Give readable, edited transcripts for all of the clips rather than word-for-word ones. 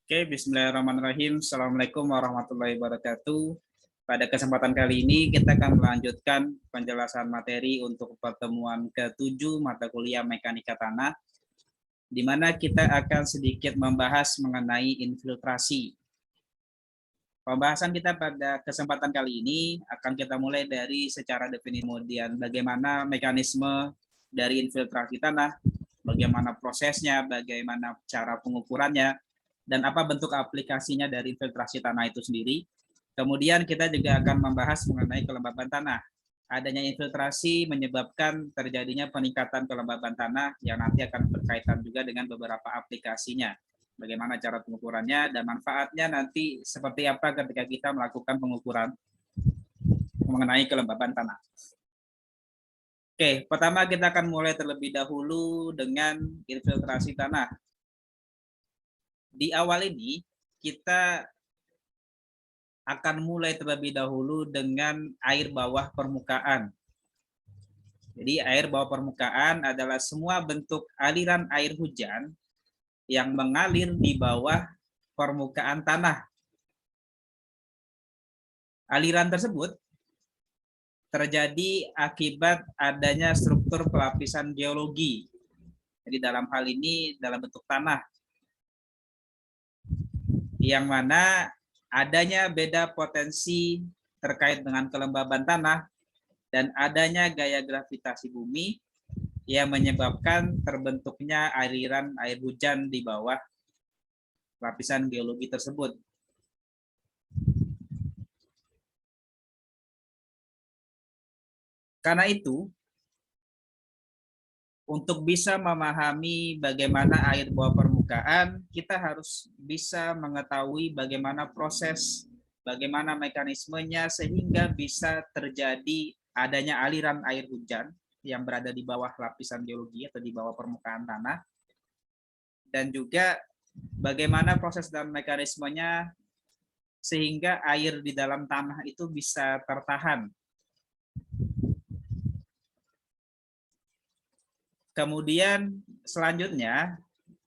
Oke, bismillahirrahmanirrahim. Assalamualaikum warahmatullahi wabarakatuh. Pada kesempatan kali ini kita akan melanjutkan penjelasan materi untuk pertemuan ke-7 mata kuliah Mekanika Tanah, di mana kita akan sedikit membahas mengenai infiltrasi. Pembahasan kita pada kesempatan kali ini akan kita mulai dari secara definisi, kemudian bagaimana mekanisme dari infiltrasi tanah, bagaimana prosesnya, bagaimana cara pengukurannya, dan apa bentuk aplikasinya dari infiltrasi tanah itu sendiri. Kemudian kita juga akan membahas mengenai kelembaban tanah. Adanya infiltrasi menyebabkan terjadinya peningkatan kelembaban tanah yang nanti akan berkaitan juga dengan beberapa aplikasinya. Bagaimana cara pengukurannya dan manfaatnya nanti seperti apa ketika kita melakukan pengukuran mengenai kelembaban tanah. Oke, pertama kita akan mulai terlebih dahulu dengan infiltrasi tanah. Di awal ini kita akan mulai terlebih dahulu dengan air bawah permukaan. Jadi air bawah permukaan adalah semua bentuk aliran air hujan yang mengalir di bawah permukaan tanah. Aliran tersebut terjadi akibat adanya struktur pelapisan geologi. Jadi dalam hal ini dalam bentuk tanah, yang mana adanya beda potensi terkait dengan kelembaban tanah dan adanya gaya gravitasi bumi yang menyebabkan terbentuknya aliran air hujan di bawah lapisan geologi tersebut. Karena itu, untuk bisa memahami bagaimana air bawah permukaan, kita harus bisa mengetahui bagaimana proses, bagaimana mekanismenya sehingga bisa terjadi adanya aliran air hujan yang berada di bawah lapisan geologi atau di bawah permukaan tanah, dan juga bagaimana proses dan mekanismenya sehingga air di dalam tanah itu bisa tertahan. Kemudian selanjutnya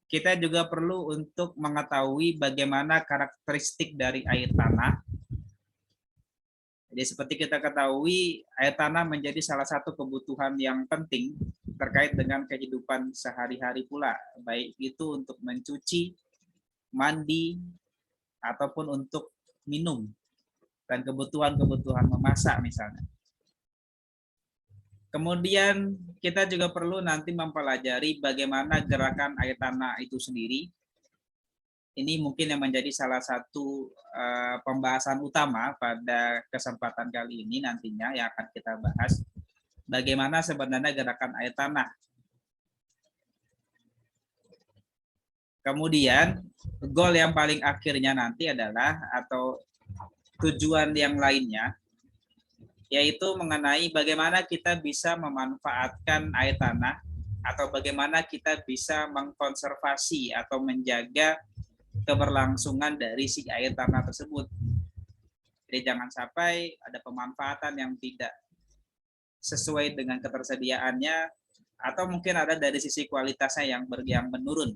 kita juga perlu untuk mengetahui bagaimana karakteristik dari air tanah. Jadi seperti kita ketahui, air tanah menjadi salah satu kebutuhan yang penting terkait dengan kehidupan sehari-hari pula, baik itu untuk mencuci, mandi, ataupun untuk minum, dan kebutuhan-kebutuhan memasak misalnya. Kemudian kita juga perlu nanti mempelajari bagaimana gerakan air tanah itu sendiri. Ini mungkin yang menjadi salah satu pembahasan utama pada kesempatan kali ini nantinya yang akan kita bahas. Bagaimana sebenarnya gerakan air tanah. Kemudian goal yang paling akhirnya nanti adalah atau tujuan yang lainnya yaitu mengenai bagaimana kita bisa memanfaatkan air tanah atau bagaimana kita bisa mengkonservasi atau menjaga keberlangsungan dari si air tanah tersebut. Jadi jangan sampai ada pemanfaatan yang tidak sesuai dengan ketersediaannya atau mungkin ada dari sisi kualitasnya yang menurun.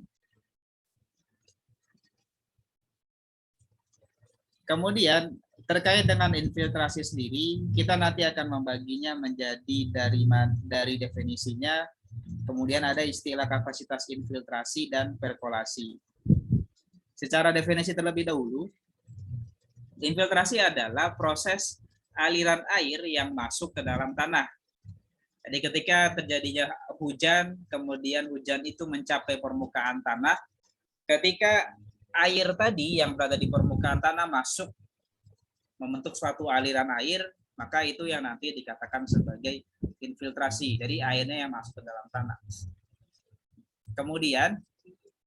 Kemudian terkait dengan infiltrasi sendiri, kita nanti akan membaginya menjadi dari definisinya, kemudian ada istilah kapasitas infiltrasi dan perkolasi. Secara definisi terlebih dahulu, infiltrasi adalah proses aliran air yang masuk ke dalam tanah. Jadi ketika terjadinya hujan, kemudian hujan itu mencapai permukaan tanah, ketika air tadi yang berada di permukaan tanah masuk membentuk suatu aliran air, maka itu yang nanti dikatakan sebagai infiltrasi. Jadi airnya yang masuk ke dalam tanah. Kemudian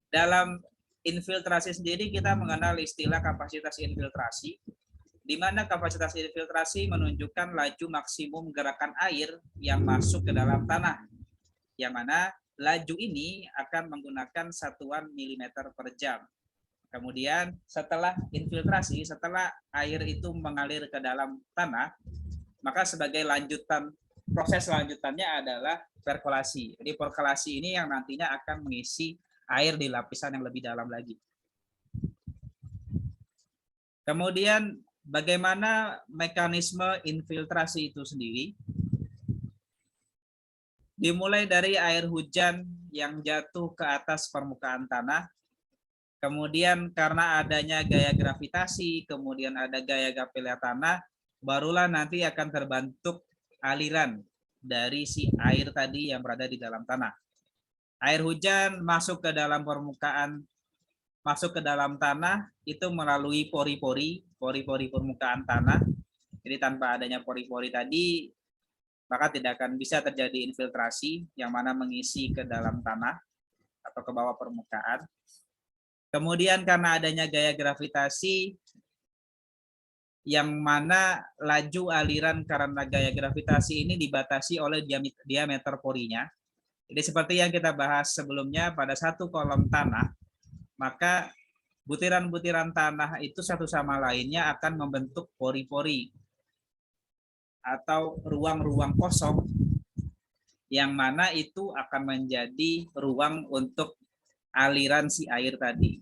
dalam infiltrasi sendiri kita mengenal istilah kapasitas infiltrasi, di mana kapasitas infiltrasi menunjukkan laju maksimum gerakan air yang masuk ke dalam tanah, yang mana laju ini akan menggunakan satuan milimeter per jam. Kemudian setelah infiltrasi, setelah air itu mengalir ke dalam tanah, maka sebagai lanjutan, proses lanjutannya adalah perkolasi. Jadi perkolasi ini yang nantinya akan mengisi air di lapisan yang lebih dalam lagi. Kemudian bagaimana mekanisme infiltrasi itu sendiri? Dimulai dari air hujan yang jatuh ke atas permukaan tanah, kemudian karena adanya gaya gravitasi, kemudian ada gaya kapiler tanah, barulah nanti akan terbentuk aliran dari si air tadi yang berada di dalam tanah. Air hujan masuk ke dalam permukaan, masuk ke dalam tanah itu melalui pori-pori permukaan tanah. Jadi tanpa adanya pori-pori tadi, maka tidak akan bisa terjadi infiltrasi yang mana mengisi ke dalam tanah atau ke bawah permukaan. Kemudian karena adanya gaya gravitasi yang mana laju aliran karena gaya gravitasi ini dibatasi oleh diameter porinya. Jadi seperti yang kita bahas sebelumnya, pada satu kolom tanah, maka butiran-butiran tanah itu satu sama lainnya akan membentuk pori-pori atau ruang-ruang kosong yang mana itu akan menjadi ruang untuk aliran si air tadi.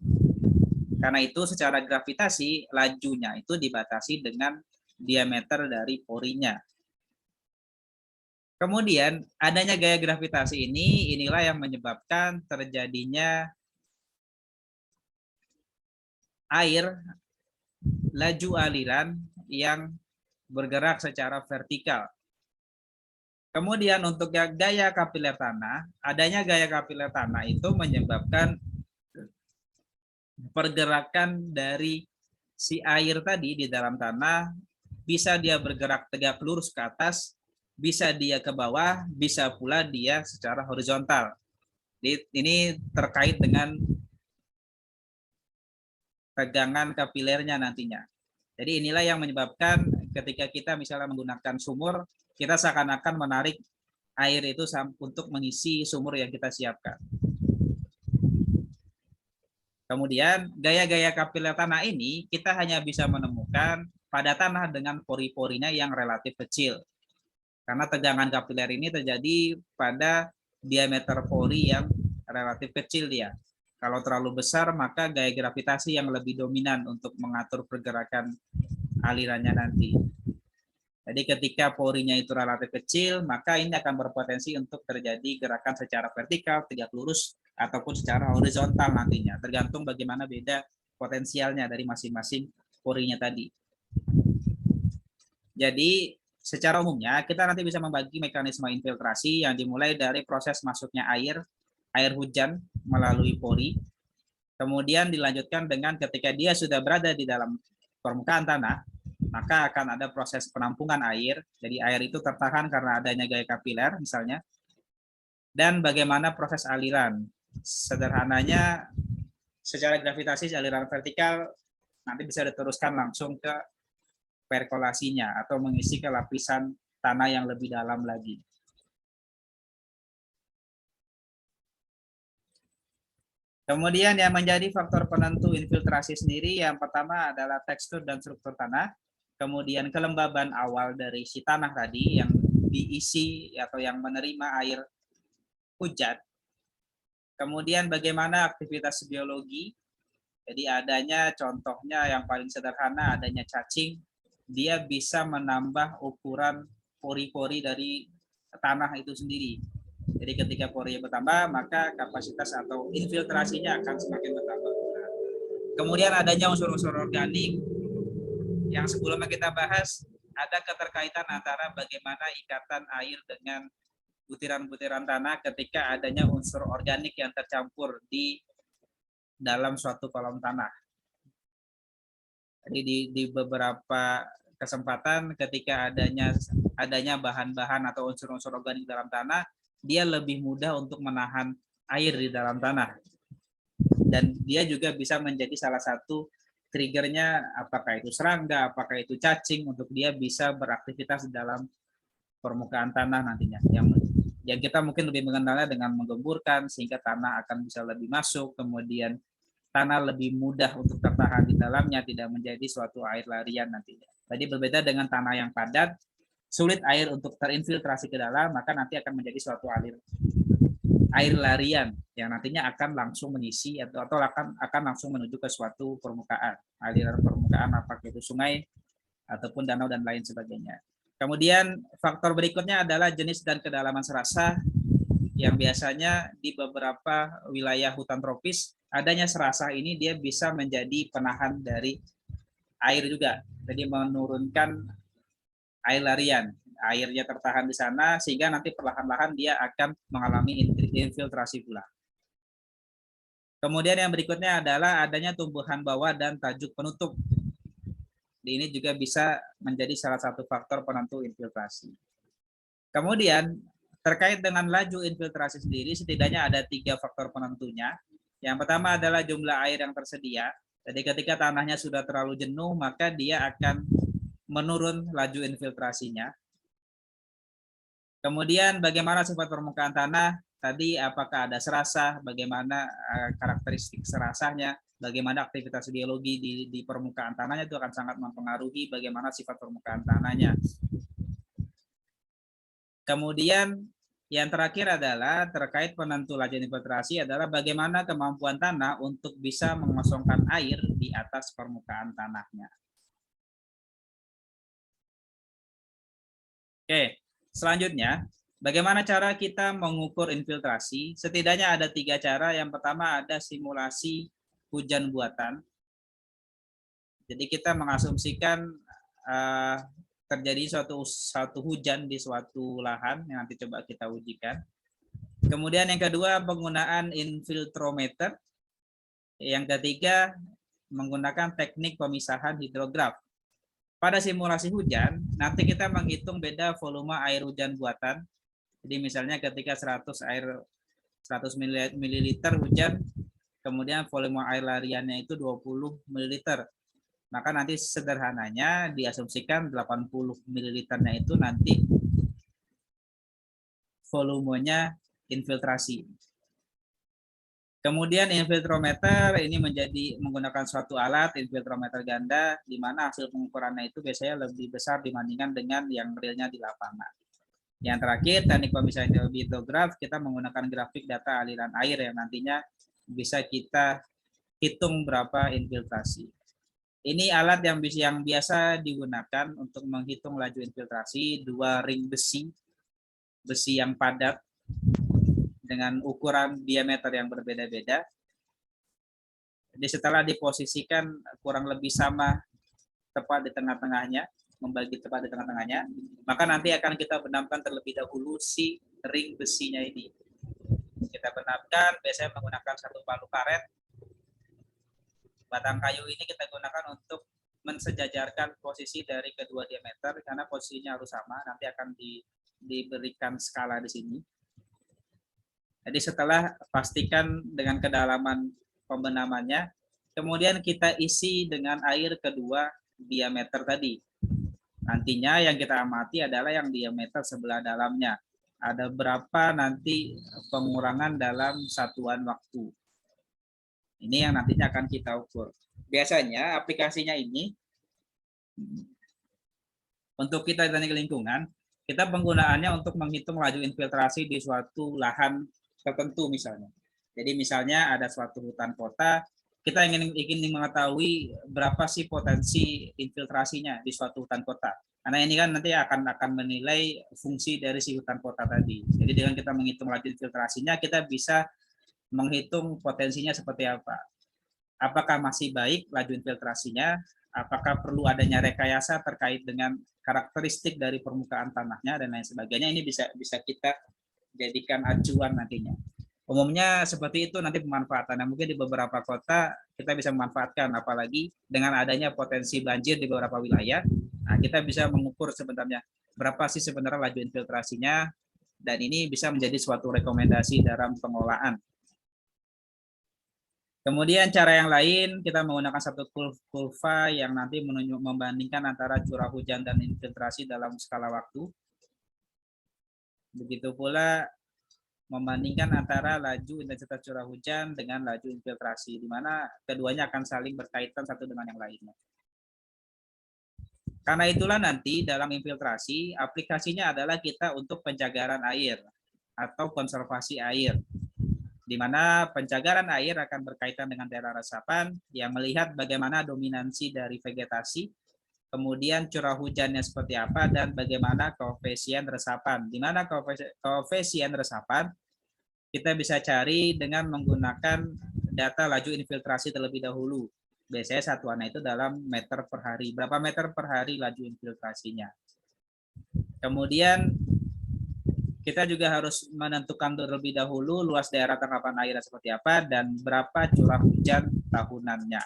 Karena itu secara gravitasi lajunya itu dibatasi dengan diameter dari porinya. Kemudian adanya gaya gravitasi inilah yang menyebabkan terjadinya air laju aliran yang bergerak secara vertikal. Kemudian untuk gaya kapiler tanah, adanya gaya kapiler tanah itu menyebabkan pergerakan dari si air tadi di dalam tanah, bisa dia bergerak tegak lurus ke atas, bisa dia ke bawah, bisa pula dia secara horizontal. Ini terkait dengan tegangan kapilernya nantinya. Jadi inilah yang menyebabkan ketika kita misalnya menggunakan sumur, kita seakan-akan menarik air itu untuk mengisi sumur yang kita siapkan. Kemudian gaya-gaya kapiler tanah ini kita hanya bisa menemukan pada tanah dengan pori-porinya yang relatif kecil. Karena tegangan kapiler ini terjadi pada diameter pori yang relatif kecil dia. Kalau terlalu besar maka gaya gravitasi yang lebih dominan untuk mengatur pergerakan alirannya nanti. Jadi ketika porinya itu relatif kecil, maka ini akan berpotensi untuk terjadi gerakan secara vertikal, tegak lurus, ataupun secara horizontal nantinya. Tergantung bagaimana beda potensialnya dari masing-masing porinya tadi. Jadi secara umumnya kita nanti bisa membagi mekanisme infiltrasi yang dimulai dari proses masuknya air hujan melalui pori. Kemudian dilanjutkan dengan ketika dia sudah berada di dalam permukaan tanah, maka akan ada proses penampungan air. Jadi air itu tertahan karena adanya gaya kapiler misalnya. Dan bagaimana proses aliran. Sederhananya secara gravitasi aliran vertikal nanti bisa diteruskan langsung ke perkolasinya atau mengisi ke lapisan tanah yang lebih dalam lagi. Kemudian yang menjadi faktor penentu infiltrasi sendiri yang pertama adalah tekstur dan struktur tanah, kemudian kelembaban awal dari si tanah tadi yang diisi atau yang menerima air hujan, kemudian bagaimana aktivitas biologi, jadi adanya contohnya yang paling sederhana adanya cacing, dia bisa menambah ukuran pori-pori dari tanah itu sendiri. Jadi ketika pori bertambah, maka kapasitas atau infiltrasinya akan semakin bertambah. Kemudian adanya unsur-unsur organik yang sebelumnya kita bahas, ada keterkaitan antara bagaimana ikatan air dengan butiran-butiran tanah ketika adanya unsur organik yang tercampur di dalam suatu kolom tanah. Jadi di beberapa kesempatan ketika adanya bahan-bahan atau unsur-unsur organik dalam tanah, dia lebih mudah untuk menahan air di dalam tanah. Dan dia juga bisa menjadi salah satu triggernya, apakah itu serangga, apakah itu cacing, untuk dia bisa beraktivitas di dalam permukaan tanah nantinya. Yang kita mungkin lebih mengenalnya dengan menggemburkan, sehingga tanah akan bisa lebih masuk, kemudian tanah lebih mudah untuk tertahan di dalamnya, tidak menjadi suatu air larian nantinya. Jadi berbeda dengan tanah yang padat, sulit air untuk terinfiltrasi ke dalam, maka nanti akan menjadi suatu air larian yang nantinya akan langsung mengisi atau akan langsung menuju ke suatu permukaan, aliran permukaan apakah itu sungai ataupun danau dan lain sebagainya. Kemudian faktor berikutnya adalah jenis dan kedalaman serasa yang biasanya di beberapa wilayah hutan tropis adanya serasa ini dia bisa menjadi penahan dari air juga. Jadi menurunkan air larian. Airnya tertahan di sana sehingga nanti perlahan-lahan dia akan mengalami infiltrasi pula. Kemudian yang berikutnya adalah adanya tumbuhan bawah dan tajuk penutup. Ini juga bisa menjadi salah satu faktor penentu infiltrasi. Kemudian terkait dengan laju infiltrasi sendiri setidaknya ada 3 faktor penentunya. Yang pertama adalah jumlah air yang tersedia. Jadi ketika tanahnya sudah terlalu jenuh maka dia akan menurun laju infiltrasinya. Kemudian bagaimana sifat permukaan tanah, tadi apakah ada serasa, bagaimana karakteristik serasanya, bagaimana aktivitas geologi di permukaan tanahnya itu akan sangat mempengaruhi bagaimana sifat permukaan tanahnya. Kemudian yang terakhir adalah terkait penentu laju infiltrasi adalah bagaimana kemampuan tanah untuk bisa mengosongkan air di atas permukaan tanahnya. Oke. Selanjutnya, bagaimana cara kita mengukur infiltrasi? Setidaknya ada 3 cara. Yang pertama ada simulasi hujan buatan. Jadi kita mengasumsikan terjadi suatu hujan di suatu lahan yang nanti coba kita ujikan. Kemudian yang kedua penggunaan infiltrometer. Yang ketiga menggunakan teknik pemisahan hidrograf. Pada simulasi hujan, nanti kita menghitung beda volume air hujan buatan. Jadi misalnya ketika 100 ml hujan, kemudian volume air lariannya itu 20 ml. Maka nanti sederhananya diasumsikan 80 ml-nya itu nanti volumenya infiltrasi. Kemudian infiltrometer ini menggunakan suatu alat infiltrometer ganda di mana hasil pengukurannya itu biasanya lebih besar dibandingkan dengan yang realnya di lapangan. Yang terakhir teknik pemisahan hidrograf, kita menggunakan grafik data aliran air yang nantinya bisa kita hitung berapa infiltrasi. Ini alat yang biasa digunakan untuk menghitung laju infiltrasi, 2 ring besi yang padat dengan ukuran diameter yang berbeda-beda. Jadi setelah diposisikan kurang lebih sama tepat di tengah-tengahnya, membagi tepat di tengah-tengahnya, maka nanti akan kita benamkan terlebih dahulu si ring besinya ini. Kita benamkan biasanya menggunakan satu palu karet. Batang kayu ini kita gunakan untuk mensejajarkan posisi dari kedua diameter karena posisinya harus sama, nanti akan diberikan skala di sini. Jadi setelah pastikan dengan kedalaman pembenamannya, kemudian kita isi dengan air kedua diameter tadi. Nantinya yang kita amati adalah yang diameter sebelah dalamnya. Ada berapa nanti pengurangan dalam satuan waktu. Ini yang nantinya akan kita ukur. Biasanya aplikasinya ini, untuk kita di teknik lingkungan, kita penggunaannya untuk menghitung laju infiltrasi di suatu lahan tertentu misalnya. Jadi misalnya ada suatu hutan kota, kita ingin mengetahui berapa sih potensi infiltrasinya di suatu hutan kota. Karena ini kan nanti akan menilai fungsi dari si hutan kota tadi. Jadi dengan kita menghitung laju infiltrasinya, kita bisa menghitung potensinya seperti apa. Apakah masih baik laju infiltrasinya? Apakah perlu adanya rekayasa terkait dengan karakteristik dari permukaan tanahnya dan lain sebagainya? Ini bisa kita jadikan acuan nantinya. Umumnya seperti itu nanti pemanfaatannya. Mungkin di beberapa kota kita bisa memanfaatkan, apalagi dengan adanya potensi banjir di beberapa wilayah. Nah, kita bisa mengukur sebenarnya berapa sih sebenarnya laju infiltrasinya, dan ini bisa menjadi suatu rekomendasi dalam pengelolaan. Kemudian cara yang lain, kita menggunakan satu kurva yang nanti membandingkan antara curah hujan dan infiltrasi dalam skala waktu. Begitu pula membandingkan antara laju intensitas curah hujan dengan laju infiltrasi, di mana keduanya akan saling berkaitan satu dengan yang lainnya. Karena itulah nanti dalam infiltrasi, aplikasinya adalah kita untuk penjagaan air atau konservasi air. di mana pencagaran air akan berkaitan dengan daerah resapan yang melihat bagaimana dominansi dari vegetasi, kemudian curah hujannya seperti apa, dan bagaimana koefisien resapan. Di mana koefisien resapan kita bisa cari dengan menggunakan data laju infiltrasi terlebih dahulu. Biasanya satuannya itu dalam meter per hari. Berapa meter per hari laju infiltrasinya. Kemudian kita juga harus menentukan terlebih dahulu luas daerah tangkapan air seperti apa dan berapa curah hujan tahunannya.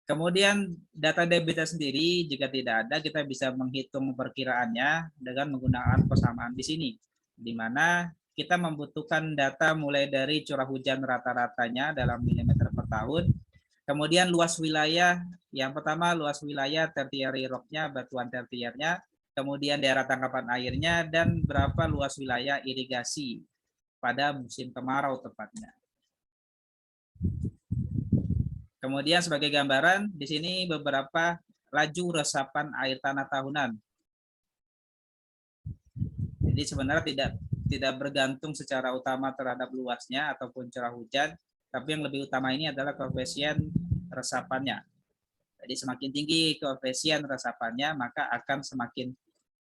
Kemudian data debitnya sendiri jika tidak ada, kita bisa menghitung perkiraannya dengan menggunakan persamaan di sini, di mana kita membutuhkan data mulai dari curah hujan rata-ratanya dalam milimeter per tahun, kemudian luas wilayah, yang pertama luas wilayah tertiary rocknya, batuan tertiernya, kemudian daerah tangkapan airnya, dan berapa luas wilayah irigasi pada musim kemarau tepatnya. Kemudian sebagai gambaran, di sini beberapa laju resapan air tanah tahunan. Jadi sebenarnya tidak bergantung secara utama terhadap luasnya ataupun curah hujan, tapi yang lebih utama ini adalah koefisien resapannya. Jadi semakin tinggi koefisien resapannya, maka akan semakin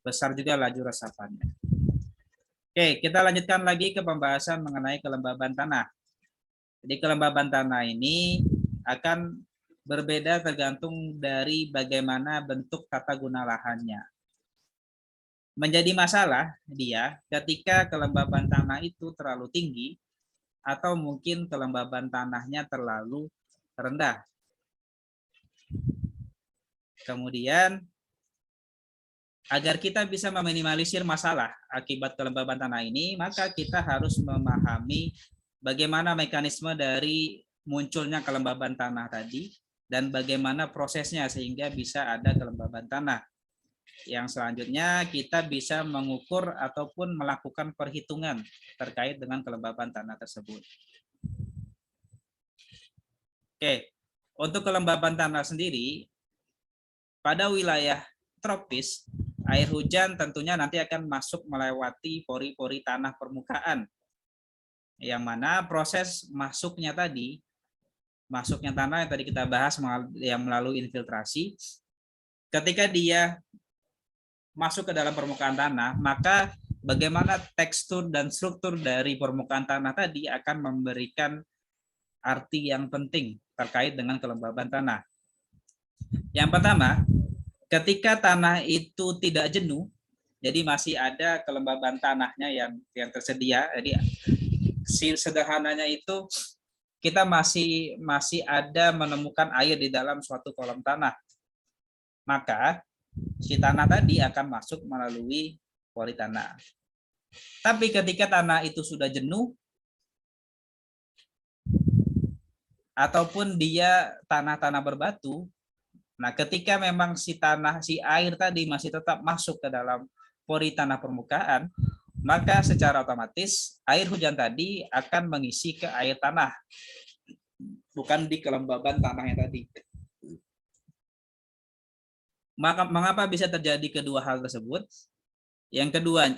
besar juga laju resapannya. Oke, kita lanjutkan lagi ke pembahasan mengenai kelembaban tanah. Jadi kelembaban tanah ini akan berbeda tergantung dari bagaimana bentuk tata guna lahannya. Menjadi masalah dia ketika kelembaban tanah itu terlalu tinggi atau mungkin kelembaban tanahnya terlalu rendah. Kemudian agar kita bisa meminimalisir masalah akibat kelembaban tanah ini, maka kita harus memahami bagaimana mekanisme dari munculnya kelembaban tanah tadi dan bagaimana prosesnya sehingga bisa ada kelembaban tanah. Yang selanjutnya kita bisa mengukur ataupun melakukan perhitungan terkait dengan kelembaban tanah tersebut. Oke, untuk kelembaban tanah sendiri, pada wilayah tropis, air hujan tentunya nanti akan masuk melewati pori-pori tanah permukaan. Yang mana proses masuknya tanah yang tadi kita bahas yang melalui infiltrasi, ketika dia masuk ke dalam permukaan tanah, maka bagaimana tekstur dan struktur dari permukaan tanah tadi akan memberikan arti yang penting terkait dengan kelembaban tanah. Yang pertama, ketika tanah itu tidak jenuh, jadi masih ada kelembaban tanahnya yang tersedia. Jadi sederhananya itu kita masih ada menemukan air di dalam suatu kolom tanah. Maka si tanah tadi akan masuk melalui pori tanah. Tapi ketika tanah itu sudah jenuh ataupun dia tanah-tanah berbatu, nah, ketika memang si air tadi masih tetap masuk ke dalam pori tanah permukaan, maka secara otomatis air hujan tadi akan mengisi ke air tanah, bukan di kelembaban tanahnya tadi. Mengapa bisa terjadi kedua hal tersebut? Yang kedua,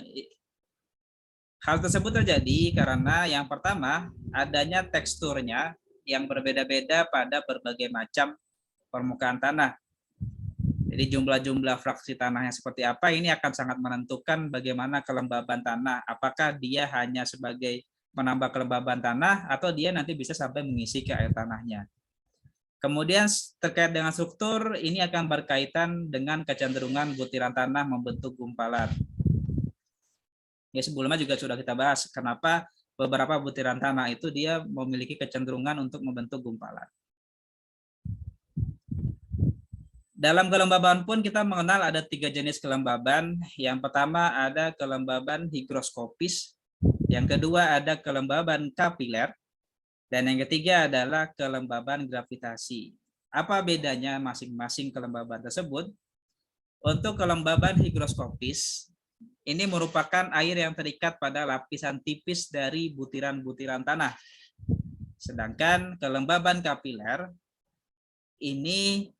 hal tersebut terjadi karena yang pertama, adanya teksturnya yang berbeda-beda pada berbagai macam permukaan tanah. Jadi jumlah fraksi tanahnya seperti apa ini akan sangat menentukan bagaimana kelembaban tanah. Apakah dia hanya sebagai menambah kelembaban tanah atau dia nanti bisa sampai mengisi ke air tanahnya. Kemudian terkait dengan struktur ini akan berkaitan dengan kecenderungan butiran tanah membentuk gumpalan. Ya sebelumnya juga sudah kita bahas kenapa beberapa butiran tanah itu dia memiliki kecenderungan untuk membentuk gumpalan. Dalam kelembaban pun kita mengenal ada 3 jenis kelembaban. Yang pertama ada kelembaban higroskopis, yang kedua ada kelembaban kapiler, dan yang ketiga adalah kelembaban gravitasi. Apa bedanya masing-masing kelembaban tersebut? Untuk kelembaban higroskopis, ini merupakan air yang terikat pada lapisan tipis dari butiran-butiran tanah. Sedangkan kelembaban kapiler ini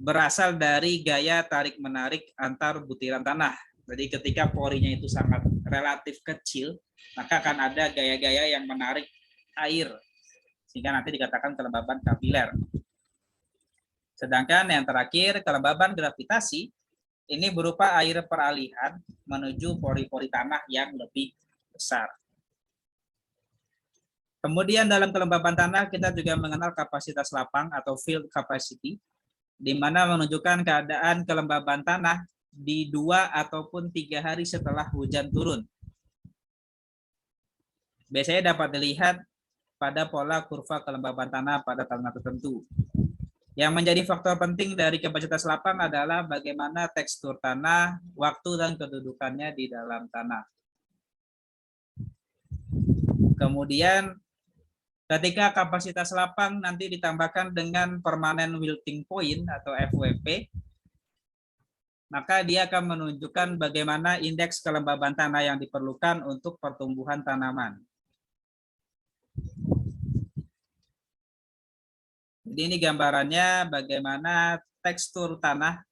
berasal dari gaya tarik-menarik antar butiran tanah. Jadi ketika porinya itu sangat relatif kecil, maka akan ada gaya-gaya yang menarik air, sehingga nanti dikatakan kelembaban kapiler. Sedangkan yang terakhir, kelembaban gravitasi, ini berupa air peralihan menuju pori-pori tanah yang lebih besar. Kemudian dalam kelembaban tanah kita juga mengenal kapasitas lapang atau field capacity, di mana menunjukkan keadaan kelembaban tanah di 2 ataupun 3 hari setelah hujan turun. Biasanya dapat dilihat pada pola kurva kelembaban tanah pada tanah tertentu. Yang menjadi faktor penting dari kapasitas lapang adalah bagaimana tekstur tanah, waktu dan kedudukannya di dalam tanah. Kemudian ketika kapasitas lapang nanti ditambahkan dengan permanent wilting point atau FWP, maka dia akan menunjukkan bagaimana indeks kelembaban tanah yang diperlukan untuk pertumbuhan tanaman. Jadi ini gambarannya bagaimana tekstur tanah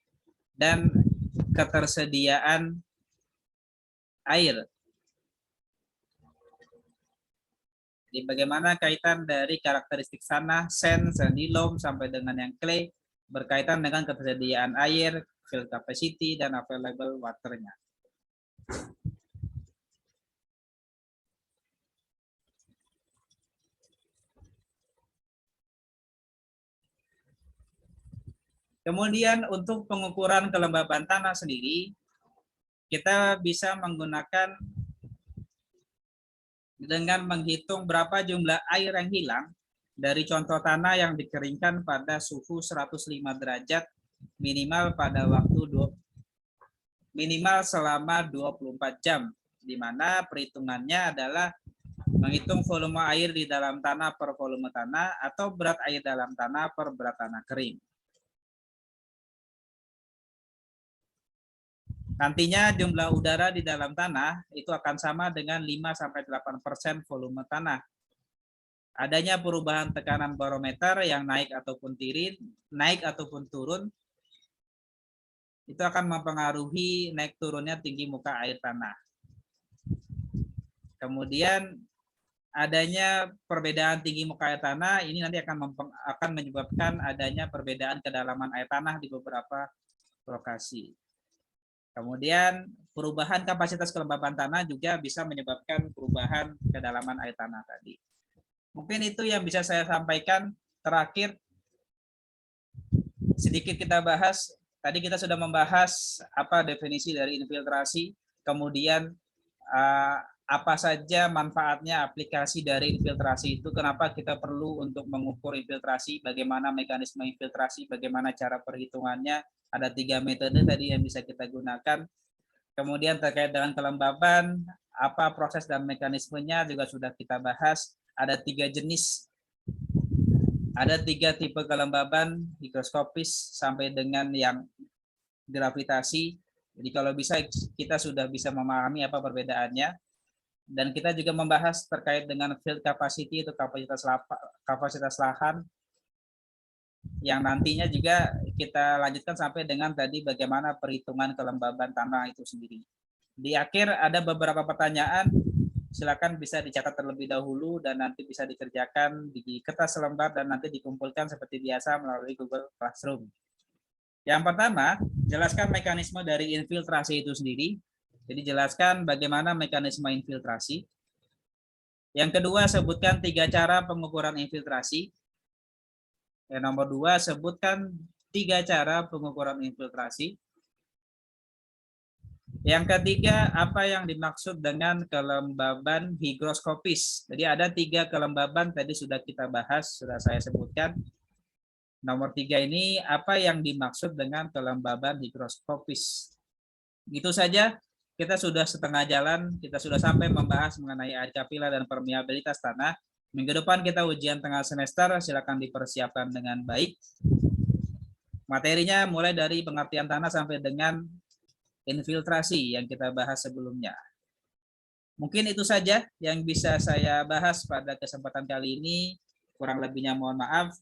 dan ketersediaan air. Jadi bagaimana kaitan dari karakteristik tanah, sand, sandy loam, sampai dengan yang clay, berkaitan dengan ketersediaan air, field capacity, dan available water-nya. Kemudian untuk pengukuran kelembaban tanah sendiri, kita bisa menggunakan dengan menghitung berapa jumlah air yang hilang dari contoh tanah yang dikeringkan pada suhu 105 derajat minimal pada waktu minimal selama 24 jam, di mana perhitungannya adalah menghitung volume air di dalam tanah per volume tanah atau berat air dalam tanah per berat tanah kering. Nantinya jumlah udara di dalam tanah itu akan sama dengan 5-8% volume tanah. Adanya perubahan tekanan barometer yang naik ataupun turun, itu akan mempengaruhi naik turunnya tinggi muka air tanah. Kemudian adanya perbedaan tinggi muka air tanah, ini nanti akan menyebabkan adanya perbedaan kedalaman air tanah di beberapa lokasi. Kemudian perubahan kapasitas kelembaban tanah juga bisa menyebabkan perubahan kedalaman air tanah tadi. Mungkin itu yang bisa saya sampaikan. Terakhir, sedikit kita bahas. Tadi kita sudah membahas apa definisi dari infiltrasi, kemudian apa saja manfaatnya aplikasi dari infiltrasi itu, kenapa kita perlu untuk mengukur infiltrasi, bagaimana mekanisme infiltrasi, bagaimana cara perhitungannya. Ada 3 metode tadi yang bisa kita gunakan. Kemudian terkait dengan kelembaban, apa proses dan mekanismenya juga sudah kita bahas. Ada 3 jenis, ada 3 tipe kelembaban, higroskopis sampai dengan yang gravitasi. Jadi kalau bisa kita sudah bisa memahami apa perbedaannya. Dan kita juga membahas terkait dengan field capacity atau kapasitas lahan, yang nantinya juga kita lanjutkan sampai dengan tadi bagaimana perhitungan kelembaban tanah itu sendiri. Di akhir ada beberapa pertanyaan, silakan bisa dicatat terlebih dahulu dan nanti bisa dikerjakan di kertas lembar dan nanti dikumpulkan seperti biasa melalui Google Classroom. Yang pertama, jelaskan mekanisme dari infiltrasi itu sendiri. Jadi jelaskan bagaimana mekanisme infiltrasi. Yang kedua, sebutkan 3 cara pengukuran infiltrasi. Yang nomor 2, sebutkan 3 cara pengukuran infiltrasi. Yang ketiga, apa yang dimaksud dengan kelembaban higroskopis. Jadi ada 3 kelembaban tadi sudah kita bahas, sudah saya sebutkan. Nomor 3 ini, apa yang dimaksud dengan kelembaban higroskopis. Gitu saja, kita sudah setengah jalan, kita sudah sampai membahas mengenai air kapiler dan permeabilitas tanah. Minggu depan kita ujian tengah semester, silakan dipersiapkan dengan baik. Materinya mulai dari pengertian tanah sampai dengan infiltrasi yang kita bahas sebelumnya. Mungkin itu saja yang bisa saya bahas pada kesempatan kali ini. Kurang lebihnya mohon maaf.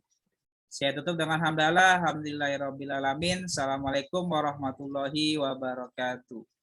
Saya tutup dengan hamdalah. Alhamdulillahirrabbilalamin. Assalamualaikum warahmatullahi wabarakatuh.